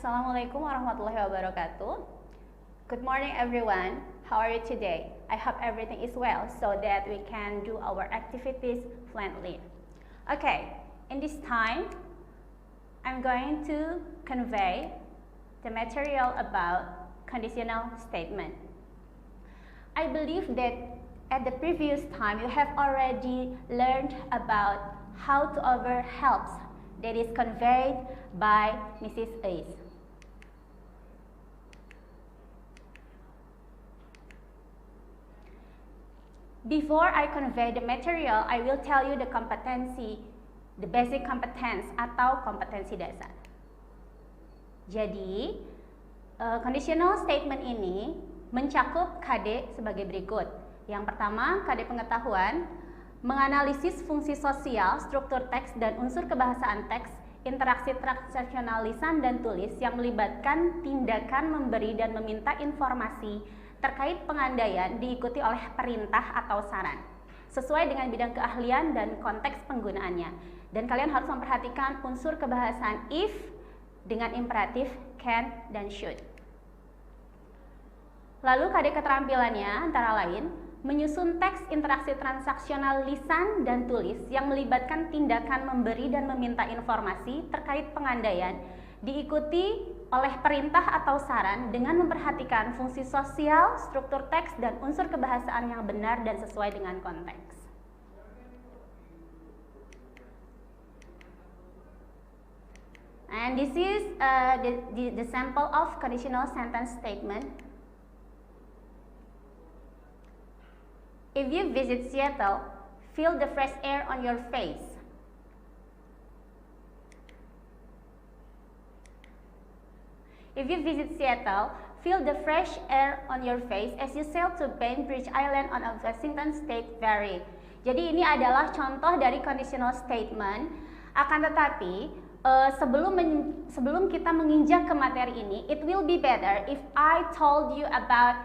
Assalamualaikum warahmatullahi wabarakatuh. Good morning everyone. How are you today? I hope everything is well so that we can do our activities fluently. Okay, in this time, I'm going to convey the material about conditional statement. I believe that at the previous time you have already learned about how to over helps that is conveyed by Mrs. Ace. Before I convey the material, I will tell you the competency, the basic competence atau kompetensi dasar. Jadi, conditional statement ini mencakup KD sebagai berikut. Yang pertama, KD pengetahuan, menganalisis fungsi sosial, struktur teks dan unsur kebahasaan teks, interaksi transaksional lisan dan tulis yang melibatkan tindakan memberi dan meminta informasi terkait pengandaian diikuti oleh perintah atau saran sesuai dengan bidang keahlian dan konteks penggunaannya. Dan kalian harus memperhatikan unsur kebahasaan if dengan imperatif can dan should. Lalu KD keterampilannya antara lain menyusun teks interaksi transaksional lisan dan tulis yang melibatkan tindakan memberi dan meminta informasi terkait pengandaian diikuti oleh perintah atau saran dengan memperhatikan fungsi sosial, struktur teks, dan unsur kebahasaan yang benar dan sesuai dengan konteks. And this is the sample of conditional sentence statement. If you visit Seattle, feel the fresh air on your face. If you visit Seattle, feel the fresh air on your face as you sail to Bainbridge Island on a Washington State ferry. Jadi ini adalah contoh dari conditional statement. Akan tetapi sebelum kita menginjak ke materi ini, it will be better if I told you about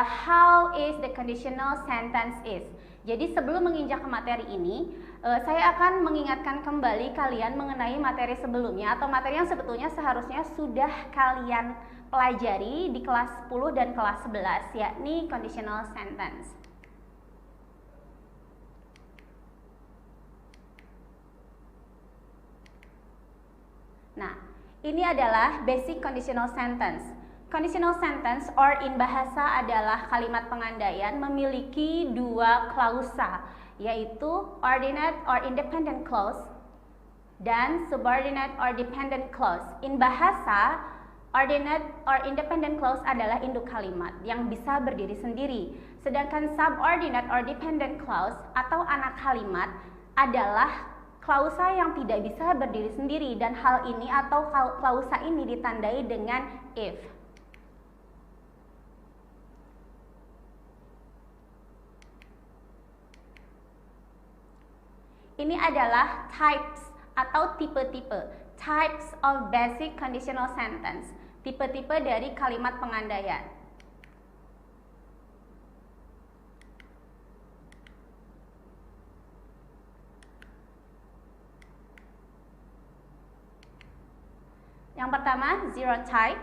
how is the conditional sentence is. Jadi sebelum menginjak ke materi ini, saya akan mengingatkan kembali kalian mengenai materi sebelumnya atau materi yang sebetulnya seharusnya sudah kalian pelajari di kelas 10 dan kelas 11, yakni conditional sentence. Nah, ini adalah basic conditional sentence. Conditional sentence or in bahasa adalah kalimat pengandaian memiliki dua klausa, yaitu ordinate or independent clause dan subordinate or dependent clause. In bahasa, ordinate or independent clause adalah induk kalimat yang bisa berdiri sendiri, sedangkan subordinate or dependent clause atau anak kalimat adalah klausa yang tidak bisa berdiri sendiri, dan hal ini atau klausa ini ditandai dengan if. Ini adalah types atau tipe-tipe, types of basic conditional sentence, tipe-tipe dari kalimat pengandaian. Yang pertama, zero type,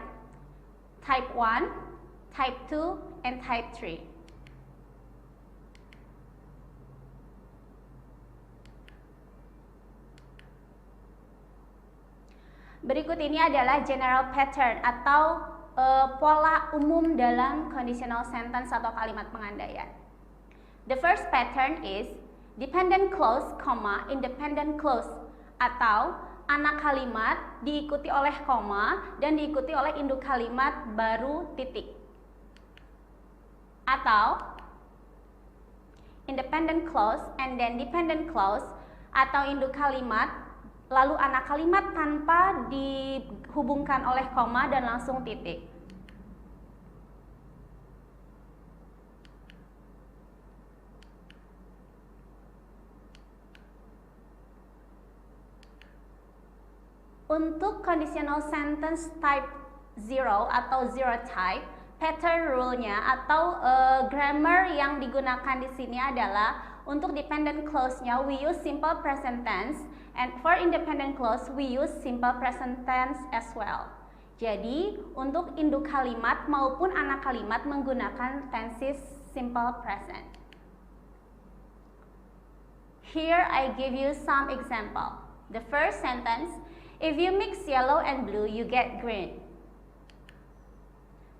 type 1, type 2, and type 3. Berikut ini adalah general pattern atau pola umum dalam conditional sentence atau kalimat pengandaian. The first pattern is dependent clause, independent clause, atau anak kalimat diikuti oleh koma dan diikuti oleh induk kalimat baru titik. Atau independent clause and then dependent clause atau induk kalimat lalu anak kalimat tanpa dihubungkan oleh koma dan langsung titik. Untuk conditional sentence type 0 atau zero type, pattern rule-nya atau grammar yang digunakan di sini adalah untuk dependent clause-nya we use simple present tense, and for independent clause we use simple present tense as well. Jadi, untuk induk kalimat maupun anak kalimat menggunakan tenses simple present. Here I give you some example. The first sentence, if you mix yellow and blue, you get green.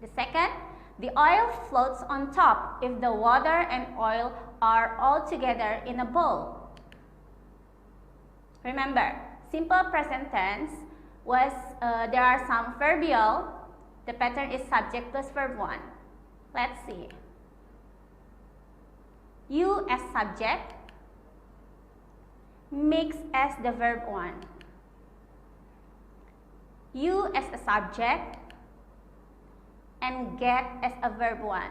The second, the oil floats on top if the water and oil are all together in a bowl. Remember, simple present tense was there are some verbial. The pattern is subject plus verb 1. Let's see. You as subject, mix as the verb 1. You as a subject and get as a verb 1.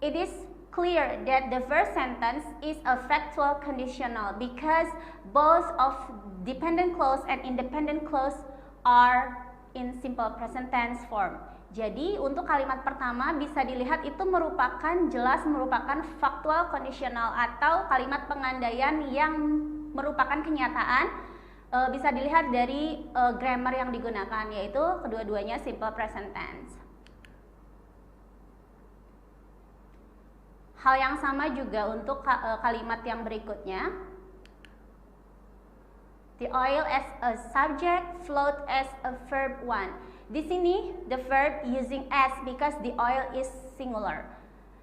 It is clear that the first sentence is a factual conditional because both of dependent clause and independent clause are in simple present tense form. Jadi untuk kalimat pertama bisa dilihat itu jelas merupakan faktual conditional atau kalimat pengandaian yang merupakan kenyataan. Bisa dilihat dari grammar yang digunakan, yaitu kedua-duanya simple present tense. Hal yang sama juga untuk kalimat yang berikutnya. The oil as a subject, float as a verb 1. Di sini the verb using as because the oil is singular.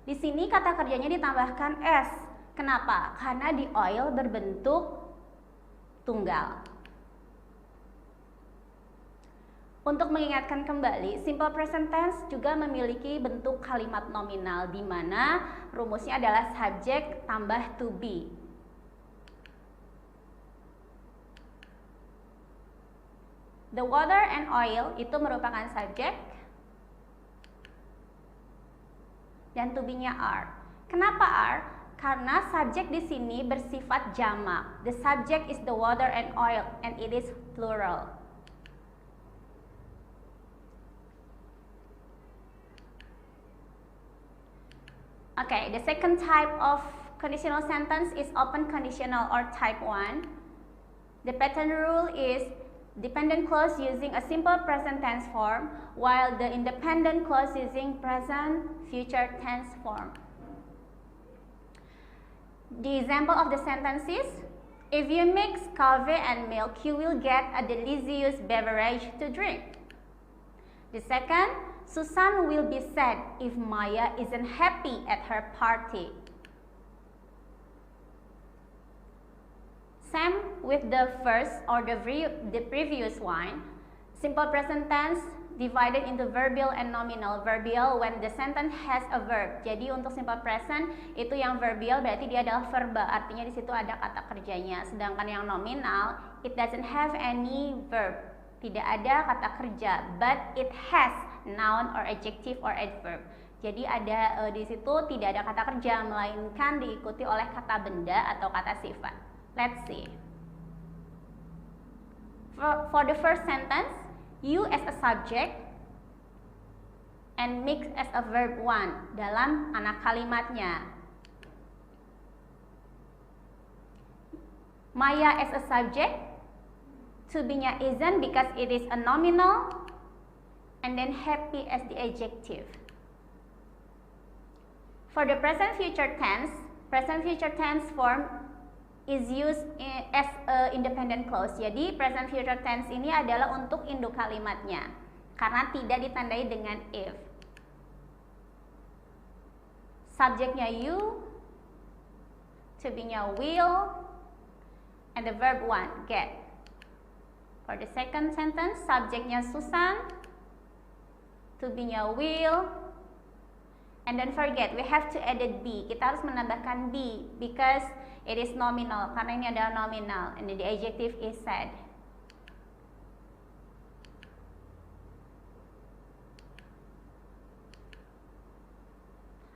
Di sini kata kerjanya ditambahkan as. Kenapa? Karena the oil berbentuk tunggal. Untuk mengingatkan kembali, simple present tense juga memiliki bentuk kalimat nominal di mana rumusnya adalah subject tambah to be. The water and oil itu merupakan subject dan to be-nya are. Kenapa are? Karena subject di sini bersifat jamak. The subject is the water and oil and it is plural. Okay, the second type of conditional sentence is open conditional or type 1. The pattern rule is dependent clause using a simple present tense form, while the independent clause using present future tense form. The example of the sentence is, if you mix coffee and milk, you will get a delicious beverage to drink. The second, Susan will be sad if Maya isn't happy at her party. Same with the first or the previous one. Simple present tense divided into verbal and nominal. Verbal when the sentence has a verb. Jadi untuk simple present itu yang verbal berarti dia adalah verba, artinya di situ ada kata kerjanya. Sedangkan yang nominal it doesn't have any verb. Tidak ada kata kerja, but it has noun or adjective or adverb. Jadi ada di situ tidak ada kata kerja melainkan diikuti oleh kata benda atau kata sifat. Let's see. For the first sentence, you as a subject and mix as a verb 1 dalam anak kalimatnya. Maya as a subject, to be-nya isn't because it is a nominal, and then happy as the adjective. For the present future tense form is used as a independent clause. Jadi present future tense ini adalah untuk induk kalimatnya karena tidak ditandai dengan if. Subjeknya you, to be-nya will, and the verb 1 get. For the second sentence, subjeknya Susan, to be-nya will, and then forget we have to add be. Kita harus menambahkan be because it is nominal, karena ini adalah nominal, and the adjective is sad.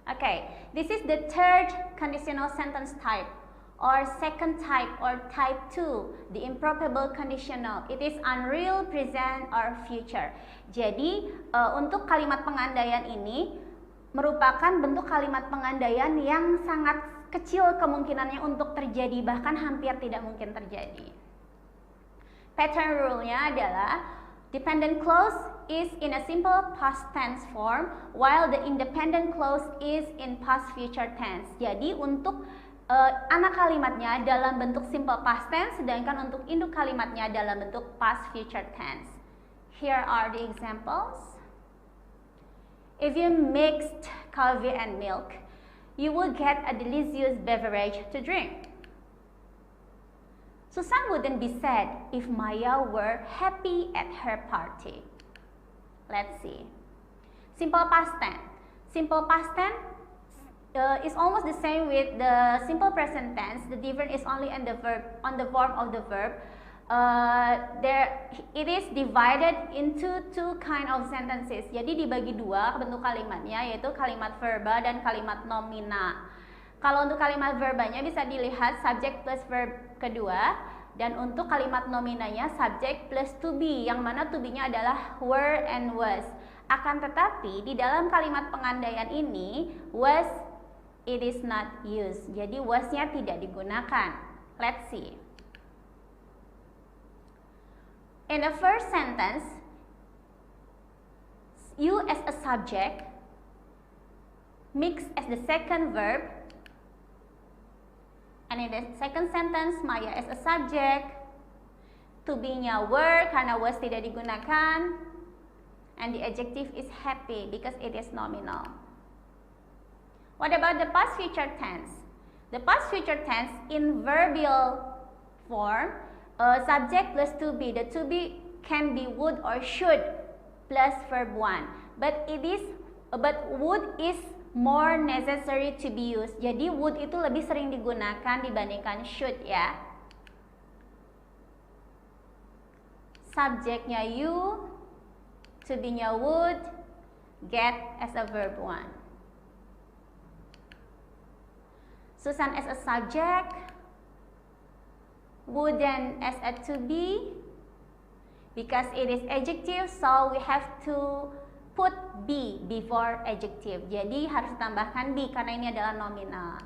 Okay, this is the third conditional sentence type, or second type, or type 2, the improbable conditional. It is unreal, present, or future. Jadi, untuk kalimat pengandaian ini merupakan bentuk kalimat pengandaian yang sangat kecil kemungkinannya untuk terjadi, bahkan hampir tidak mungkin terjadi. Pattern rule-nya adalah Dependent clause is in a simple past tense form, while the independent clause is in past future tense. Jadi untuk anak kalimatnya dalam bentuk simple past tense, sedangkan untuk induk kalimatnya dalam bentuk past future tense. Here are the examples. If you mixed coffee and milk, you will get a delicious beverage to drink. Susan wouldn't be sad if Maya were happy at her party. Let's see. Simple past tense. Simple past tense is almost the same with the simple present tense. The difference is only on the form of the verb. It is divided into two kind of sentences. Jadi dibagi dua bentuk kalimatnya, yaitu kalimat verba dan kalimat nomina. Kalau untuk kalimat verbanya bisa dilihat subject plus verb kedua, dan untuk kalimat nominanya subject plus to be, yang mana to be-nya adalah were and was. Akan tetapi di dalam kalimat pengandaian ini was it is not used. Jadi was-nya tidak digunakan. Let's see. In the first sentence, you as a subject mixed as the second verb. And in the second sentence, Maya as a subject, to be-nya were karena was tidak digunakan, and the adjective is happy because it is nominal. What about the past future tense? The past future tense in verbal form, subject plus to be. The to be can be would or should plus verb 1, but would is more necessary to be used. Jadi would itu lebih sering digunakan dibandingkan should ya. Subjeknya you, to be-nya would, get as a verb 1. Susan as a subject, wouldn't as a to be, because it is adjective, so we have to put be before adjective. Jadi harus ditambahkan be karena ini adalah nominal.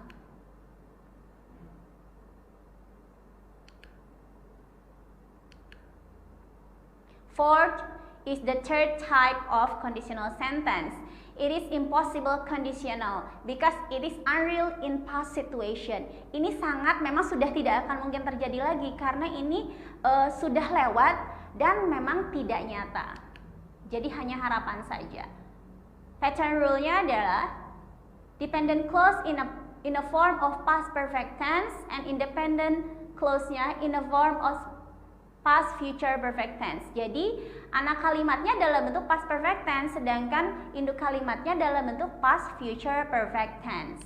Fourth is the third type of conditional sentence. It is impossible conditional because it is unreal in past situation. Ini sangat memang sudah tidak akan mungkin terjadi lagi karena ini sudah lewat dan memang tidak nyata. Jadi hanya harapan saja. Pattern rule-nya adalah dependent clause in a form of past perfect tense and independent clause-nya in a form of past future perfect tense. Jadi anak kalimatnya dalam bentuk past perfect tense, sedangkan induk kalimatnya dalam bentuk past future perfect tense.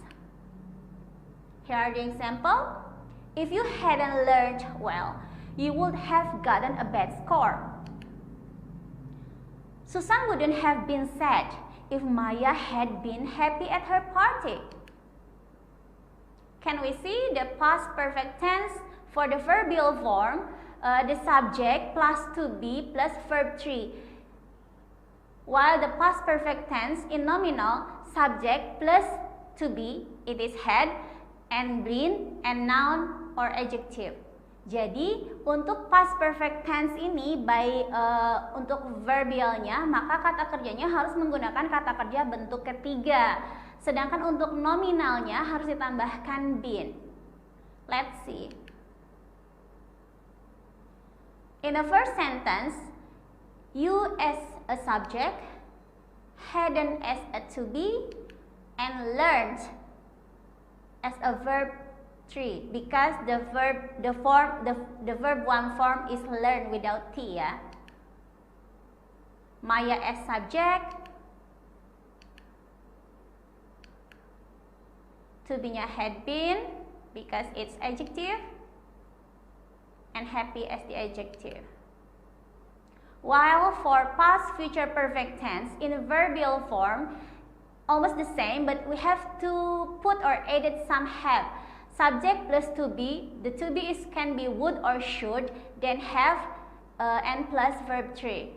Here are the example. If you hadn't learned well, you would have gotten a bad score. Susan wouldn't have been sad if Maya had been happy at her party. Can we see the past perfect tense for the verbal form, the subject plus to be plus verb 3. While the past perfect tense in nominal, subject plus to be, it is had and been and noun or adjective. Jadi untuk past perfect tense ini untuk verbalnya, maka kata kerjanya harus menggunakan kata kerja bentuk ketiga. Sedangkan untuk nominalnya harus ditambahkan been. Let's see. In the first sentence, you as a subject, hadn't as a to be, and learned as a verb 3 because the verb 1 form is learn without t ya. Maya as subject, to be-nya had been because it's adjective, and happy as the adjective. While for past future perfect tense in verbal form, almost the same, but we have to put or added some have. Subject plus to be, the to be can be would or should, then have and plus verb 3.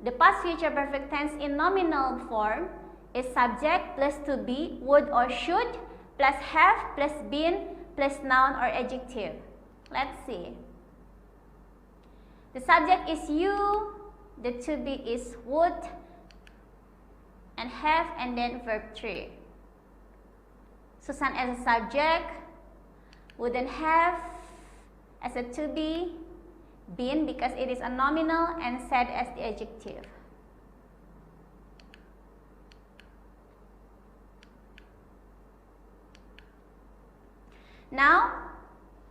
The past future perfect tense in nominal form is subject plus to be, would or should, plus have, plus been, plus noun or adjective. Let's see. The subject is you, the to be is would and have and then verb 3. Susan as a subject, wouldn't have as a to be, been because it is a nominal, and said as the adjective. Now,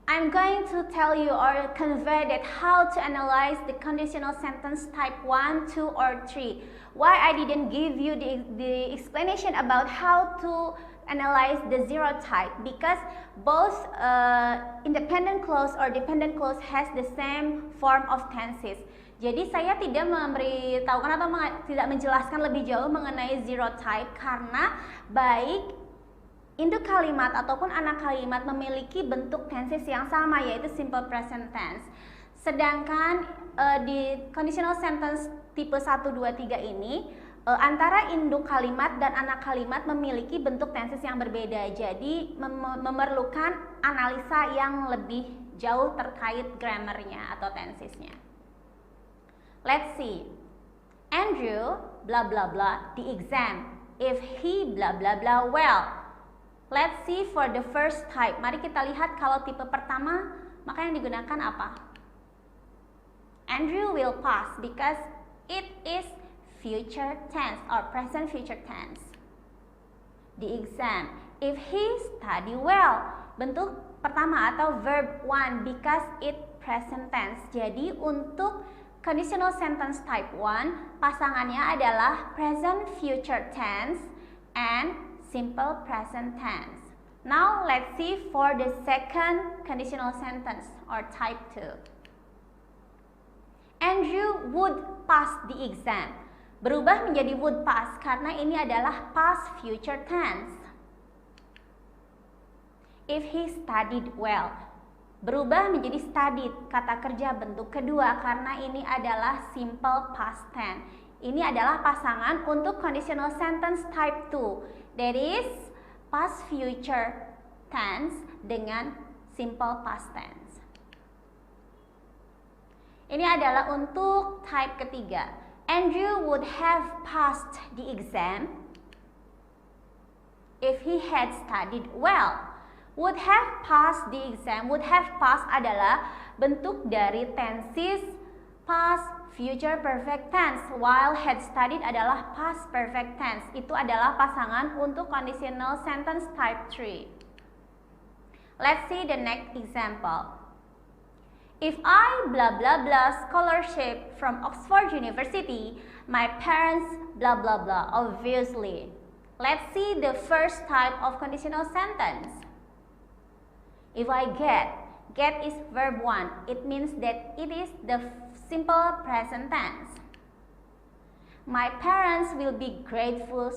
I'm going to tell you or convey that how to analyze the conditional sentence type 1, 2, or 3. Why I didn't give you the explanation about how to analyze the zero type, because both independent clause or dependent clause has the same form of tenses. Jadi saya tidak memberitahukan atau tidak menjelaskan lebih jauh mengenai zero type karena baik induk kalimat ataupun anak kalimat memiliki bentuk tenses yang sama, yaitu simple present tense. Sedangkan di conditional sentence tipe 1, 2, 3 ini antara induk kalimat dan anak kalimat memiliki bentuk tenses yang berbeda. Jadi memerlukan analisa yang lebih jauh terkait grammarnya atau tensesnya. Let's see. Andrew blah blah blah the exam if he blah blah blah well. Let's see for the first type. Mari kita lihat kalau tipe pertama, maka yang digunakan apa? Andrew will pass because it is future tense or present future tense. The exam, if he study well. Bentuk pertama atau verb 1 because it present tense. Jadi untuk conditional sentence type 1, pasangannya adalah present future tense and simple present tense. Now let's see for the second conditional sentence or type 2. Andrew would pass the exam. Berubah menjadi would pass karena ini adalah past future tense. If he studied well. Berubah menjadi studied, kata kerja bentuk kedua karena ini adalah simple past tense. Ini adalah pasangan untuk conditional sentence type 2. That is past future tense dengan simple past tense. Ini adalah untuk type ketiga. Andrew would have passed the exam if he had studied well. Would have passed the exam. Would have passed adalah bentuk dari tenses past future perfect tense, while had studied adalah past perfect tense. Itu adalah pasangan untuk conditional sentence type 3. Let's see the next example. If I blah blah blah scholarship from Oxford University, my parents blah blah blah, obviously. Let's see the first type of conditional sentence. If I get is verb 1. It means that it is the simple present tense. My parents will be grateful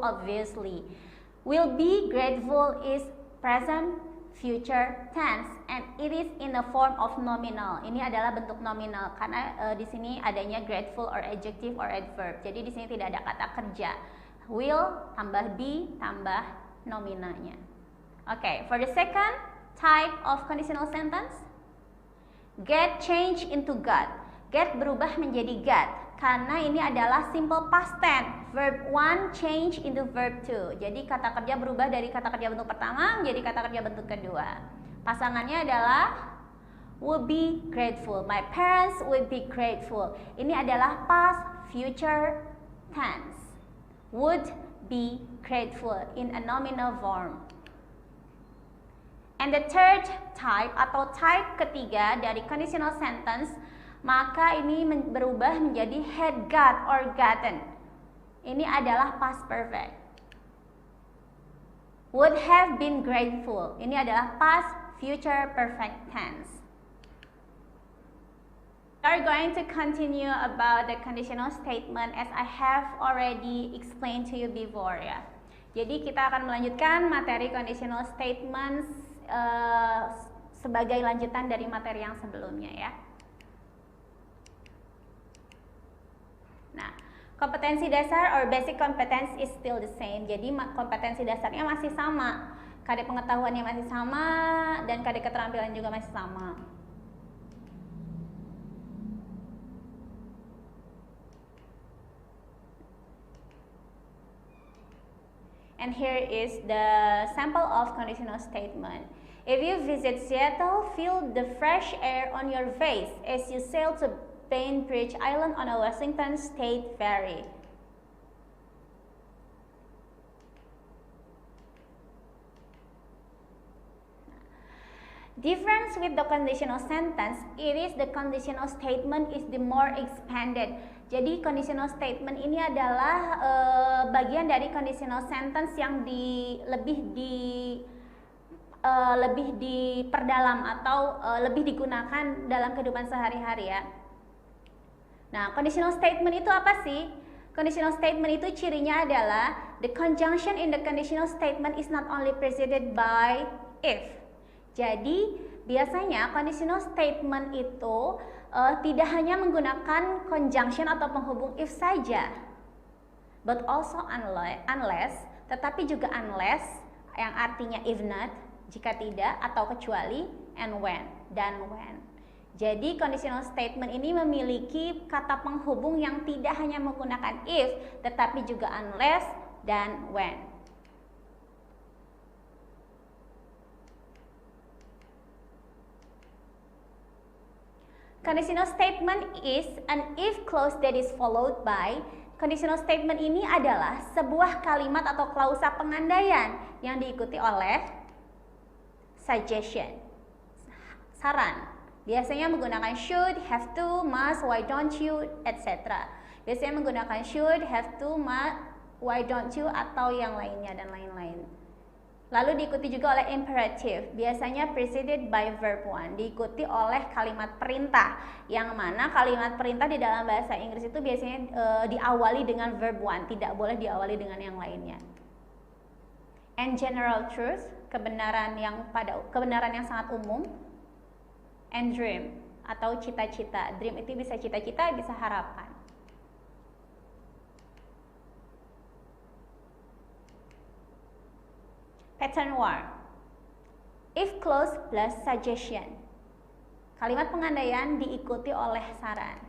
obviously. Will be grateful is present future tense and it is in the form of nominal. Ini adalah bentuk nominal karena di sini adanya grateful or adjective or adverb. Jadi di sini tidak ada kata kerja. Will tambah be tambah nominalnya. Okay, for the second type of conditional sentence, get change into got. Get berubah menjadi got karena ini adalah simple past tense. Verb 1 change into verb 2. Jadi kata kerja berubah dari kata kerja bentuk pertama menjadi kata kerja bentuk kedua. Pasangannya adalah would be grateful. My parents would be grateful. Ini adalah past future tense. Would be grateful in a nominal form. And the third type atau type ketiga dari conditional sentence, maka ini berubah menjadi had got or gotten. Ini adalah past perfect. Would have been grateful. Ini adalah past future perfect tense. We are going to continue about the conditional statement as I have already explained to you before ya. Jadi kita akan melanjutkan materi conditional statements sebagai lanjutan dari materi yang sebelumnya ya. Nah, kompetensi dasar or basic competence is still the same. Jadi kompetensi dasarnya masih sama, kadar pengetahuannya masih sama, dan kadar keterampilan juga masih sama. And here is the sample of conditional statement. If you visit Seattle, feel the fresh air on your face as you sail to Bainbridge Island on a Washington State ferry. Difference with the conditional sentence, it is the conditional statement is the more expanded. Jadi conditional statement ini adalah bagian dari conditional sentence yang lebih diperdalam atau lebih digunakan dalam kehidupan sehari-hari ya. Nah, conditional statement itu apa sih? Conditional statement itu cirinya adalah the conjunction in the conditional statement is not only preceded by if. Jadi biasanya conditional statement itu tidak hanya menggunakan conjunction atau penghubung if saja, but also unless, tetapi juga unless yang artinya if not, jika tidak, atau kecuali, and when, dan when. Jadi conditional statement ini memiliki kata penghubung yang tidak hanya menggunakan if, tetapi juga unless dan when. Conditional statement is an if clause that is followed by. Conditional statement ini adalah sebuah kalimat atau klausa pengandaian yang diikuti oleh suggestion, saran. Biasanya menggunakan should, have to, must, why don't you, etc. Biasanya menggunakan should, have to, must, why don't you, atau yang lainnya dan lain-lain. Lalu diikuti juga oleh imperative, biasanya preceded by verb one, diikuti oleh kalimat perintah, yang mana kalimat perintah di dalam bahasa Inggris itu biasanya diawali dengan verb one, tidak boleh diawali dengan yang lainnya. And general truth, kebenaran yang sangat umum. And dream, atau cita-cita. Dream itu bisa cita-cita, bisa harapan. Pattern 1. If clause plus suggestion. Kalimat pengandaian diikuti oleh saran.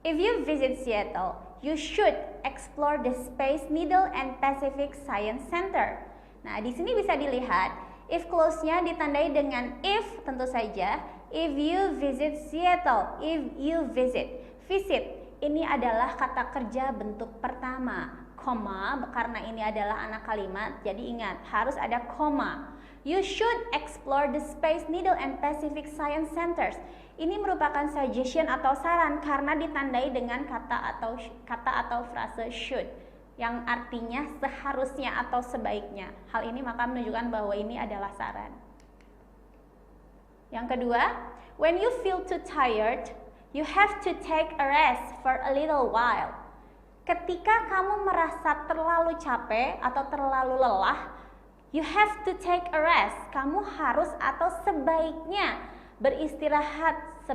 If you visit Seattle, you should explore the Space Needle and Pacific Science Center. Nah, di sini bisa dilihat if clause-nya ditandai dengan if tentu saja. If you visit Seattle, if you visit. Visit ini adalah kata kerja bentuk pertama. Koma, karena ini adalah anak kalimat, jadi ingat harus ada koma. You should explore the Space Needle and Pacific Science Centers. Ini merupakan suggestion atau saran karena ditandai dengan kata atau frase should, yang artinya seharusnya atau sebaiknya. Hal ini maka menunjukkan bahwa ini adalah saran. Yang kedua, when you feel too tired, you have to take a rest for a little while. Ketika kamu merasa terlalu capek atau terlalu lelah, you have to take a rest. Kamu harus atau sebaiknya beristirahat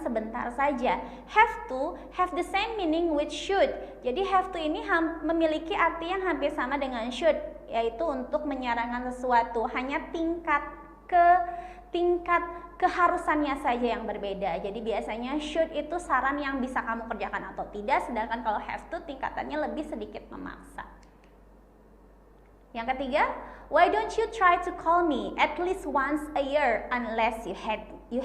sebentar saja. Have to have the same meaning with should. Jadi have to ini memiliki arti yang hampir sama dengan should, yaitu untuk menyarankan sesuatu. Hanya tingkat keharusannya saja yang berbeda. Jadi biasanya should itu saran yang bisa kamu kerjakan atau tidak, sedangkan kalau have to tingkatannya lebih sedikit memaksa. Yang ketiga, why don't you try to call me at least once a year unless you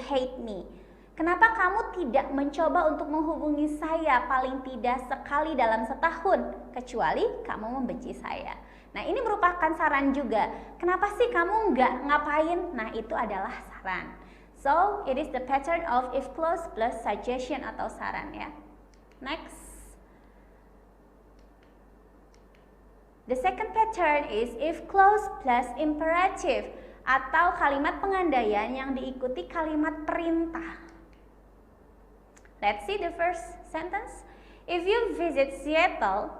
hate me? Kenapa kamu tidak mencoba untuk menghubungi saya paling tidak sekali dalam setahun, kecuali kamu membenci saya? Nah, ini merupakan saran juga. Kenapa sih kamu nggak ngapain? Nah, itu adalah saran. So, it is the pattern of if clause plus suggestion atau saran ya. Next. The second pattern is if clause plus imperative atau kalimat pengandaian yang diikuti kalimat perintah. Let's see the first sentence. If you visit Seattle,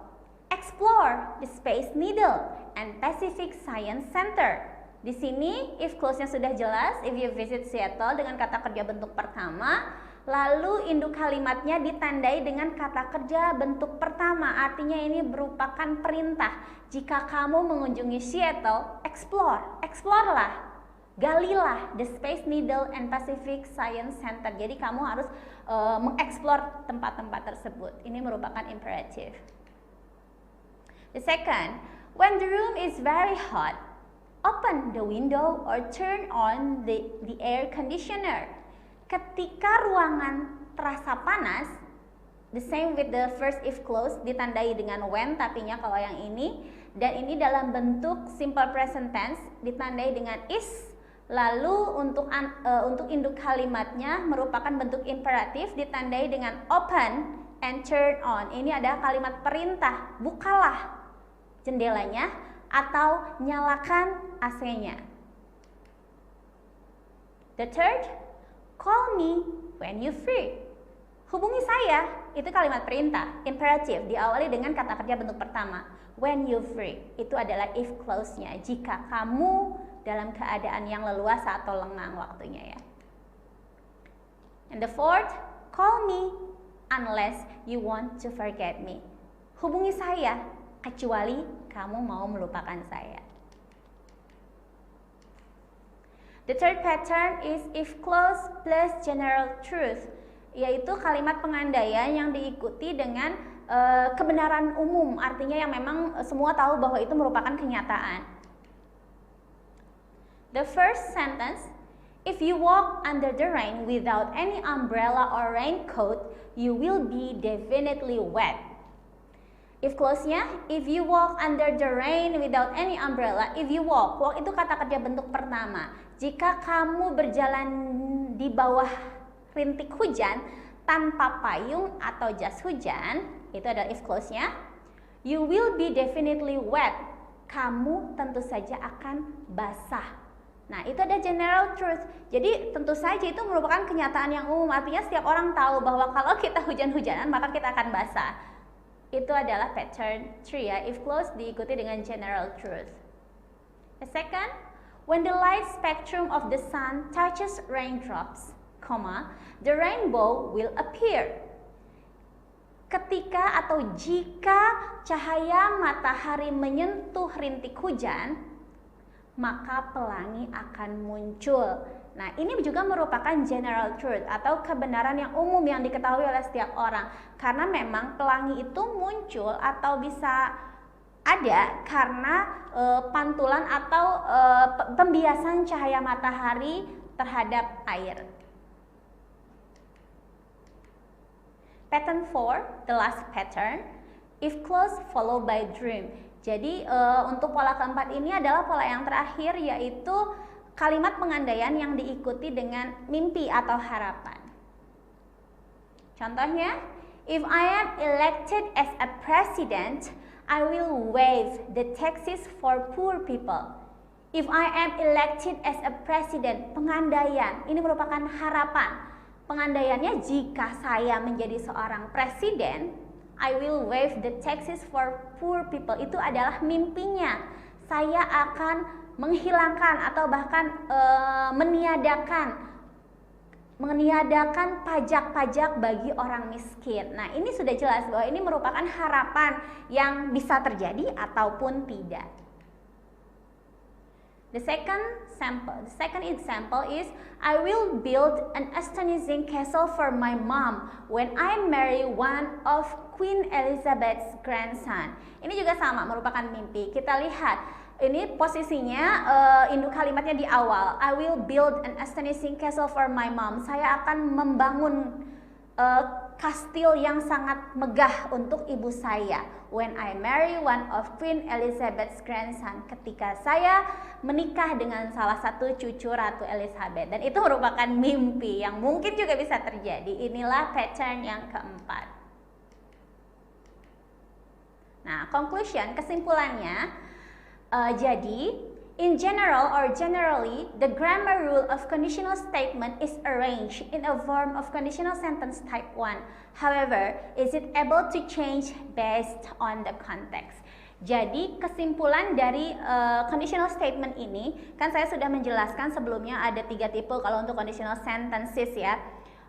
explore the Space Needle and Pacific Science Center. Di sini if clause-nya sudah jelas, if you visit Seattle dengan kata kerja bentuk pertama, lalu induk kalimatnya ditandai dengan kata kerja bentuk pertama, artinya ini merupakan perintah. Jika kamu mengunjungi Seattle, explore lah, galilah the Space Needle and Pacific Science Center. Jadi kamu harus mengeksplor tempat-tempat tersebut. Ini merupakan imperative. The second, when the room is very hot, open the window or turn on the air conditioner. Ketika ruangan terasa panas, the same with the first if clause, ditandai dengan when tapinya kalau yang ini, dan ini dalam bentuk simple present tense ditandai dengan is. Lalu untuk induk kalimatnya merupakan bentuk imperatif ditandai dengan open and turn on. Ini adalah kalimat perintah, bukalah jendelanya atau nyalakan AC-nya. The third, call me when you free. Hubungi saya, itu kalimat perintah, imperatif, diawali dengan kata kerja bentuk pertama. When you free, itu adalah if clause-nya, jika kamu dalam keadaan yang leluasa atau lengang waktunya ya. And the fourth, call me unless you want to forget me. Hubungi saya, kecuali kamu mau melupakan saya. The third pattern is if clause plus general truth, yaitu kalimat pengandaian yang diikuti dengan kebenaran umum, artinya yang memang semua tahu bahwa itu merupakan kenyataan. The first sentence, if you walk under the rain without any umbrella or raincoat, you will be definitely wet. If clause-nya, if you walk under the rain without any umbrella, if you walk itu kata kerja bentuk pertama. Jika kamu berjalan di bawah rintik hujan tanpa payung atau jas hujan, itu adalah if clause-nya. You will be definitely wet. Kamu tentu saja akan basah. Nah, itu ada general truth. Jadi tentu saja itu merupakan kenyataan yang umum. Artinya setiap orang tahu bahwa kalau kita hujan-hujanan maka kita akan basah. Itu adalah pattern 3 ya. If clause diikuti dengan general truth. The second, when the light spectrum of the sun touches raindrops, the rainbow will appear. Ketika atau jika cahaya matahari menyentuh rintik hujan, maka pelangi akan muncul. Nah, ini juga merupakan general truth atau kebenaran yang umum yang diketahui oleh setiap orang. Karena memang pelangi itu muncul atau bisa ada karena pantulan atau pembiasan cahaya matahari terhadap air. Pattern 4, the last pattern, if clause followed by dream. Jadi untuk pola keempat ini adalah pola yang terakhir, yaitu kalimat pengandaian yang diikuti dengan mimpi atau harapan. Contohnya, if I am elected as a president, I will waive the taxes for poor people. If I am elected as a president, pengandaian, ini merupakan harapan. Pengandaiannya, jika saya menjadi seorang presiden, I will waive the taxes for poor people. Itu adalah mimpinya. Saya akan menghilangkan atau bahkan meniadakan pajak-pajak bagi orang miskin. Nah, ini sudah jelas bahwa ini merupakan harapan yang bisa terjadi ataupun tidak. The second example is, I will build an astonishing castle for my mom when I marry one of Queen Elizabeth's grandson. Ini juga sama, merupakan mimpi. Kita lihat, ini posisinya induk kalimatnya di awal. I will build an astonishing castle for my mom. Saya akan membangun kastil yang sangat megah untuk ibu saya. When I marry one of Queen Elizabeth's grandson, ketika saya menikah dengan salah satu cucu Ratu Elizabeth. Dan itu merupakan mimpi yang mungkin juga bisa terjadi. Inilah pattern yang keempat. Nah, conclusion, kesimpulannya, jadi in general or generally, the grammar rule of conditional statement is arranged in a form of conditional sentence type 1. However, is it able to change based on the context? Jadi kesimpulan dari conditional statement ini, kan saya sudah menjelaskan sebelumnya ada 3 tipe kalau untuk conditional sentences ya.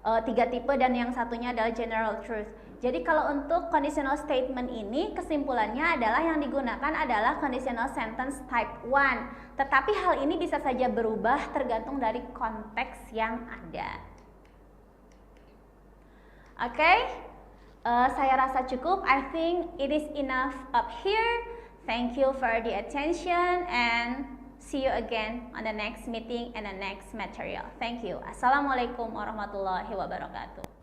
3 tipe dan yang satunya adalah general truth. Jadi kalau untuk conditional statement ini kesimpulannya adalah yang digunakan adalah conditional sentence type 1. Tetapi hal ini bisa saja berubah tergantung dari konteks yang ada. Oke? Saya rasa cukup. I think it is enough up here. Thank you for the attention and see you again on the next meeting and the next material. Thank you. Assalamualaikum warahmatullahi wabarakatuh.